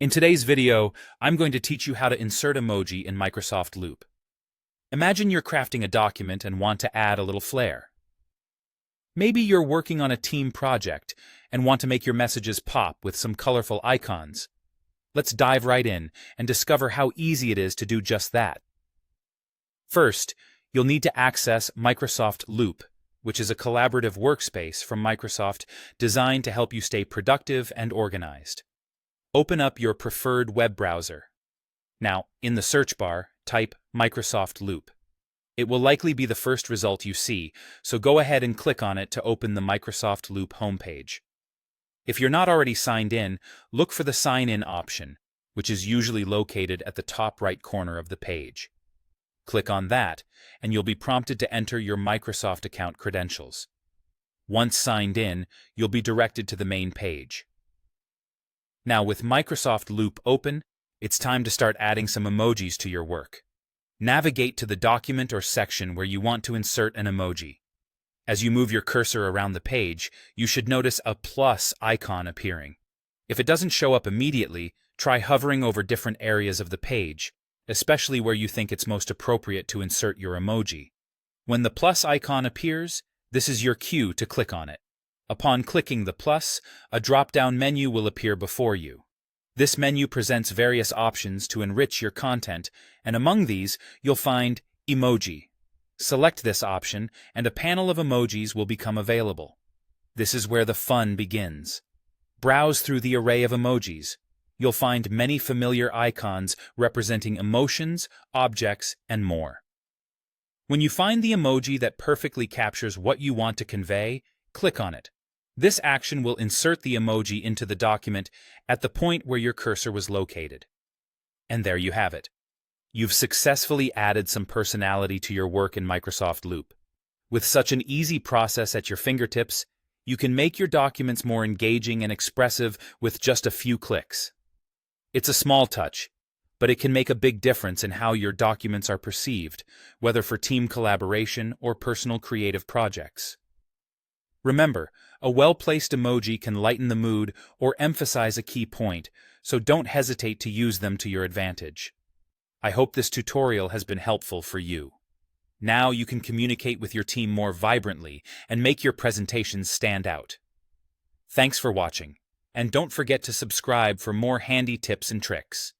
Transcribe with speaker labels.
Speaker 1: In today's video, I'm going to teach you how to insert emoji in Microsoft Loop. Imagine you're crafting a document and want to add a little flair. Maybe you're working on a team project and want to make your messages pop with some colorful icons. Let's dive right in and discover how easy it is to do just that. First, you'll need to access Microsoft Loop, which is a collaborative workspace from Microsoft designed to help you stay productive and organized. Open up your preferred web browser. Now, in the search bar, type Microsoft Loop. It will likely be the first result you see, so go ahead and click on it to open the Microsoft Loop homepage. If you're not already signed in, look for the Sign In option, which is usually located at the top right corner of the page. Click on that, and you'll be prompted to enter your Microsoft account credentials. Once signed in, you'll be directed to the main page. Now, with Microsoft Loop open, it's time to start adding some emojis to your work. Navigate to the document or section where you want to insert an emoji. As you move your cursor around the page, you should notice a plus icon appearing. If it doesn't show up immediately, try hovering over different areas of the page, especially where you think it's most appropriate to insert your emoji. When the plus icon appears, this is your cue to click on it. Upon clicking the plus, a drop-down menu will appear before you. This menu presents various options to enrich your content, and among these, you'll find Emoji. Select this option, and a panel of emojis will become available. This is where the fun begins. Browse through the array of emojis. You'll find many familiar icons representing emotions, objects, and more. When you find the emoji that perfectly captures what you want to convey, click on it. This action will insert the emoji into the document at the point where your cursor was located. And there you have it. You've successfully added some personality to your work in Microsoft Loop. With such an easy process at your fingertips, you can make your documents more engaging and expressive with just a few clicks. It's a small touch, but it can make a big difference in how your documents are perceived, whether for team collaboration or personal creative projects. Remember, a well-placed emoji can lighten the mood or emphasize a key point, so don't hesitate to use them to your advantage. I hope this tutorial has been helpful for you. Now you can communicate with your team more vibrantly and make your presentations stand out. Thanks for watching, and don't forget to subscribe for more handy tips and tricks.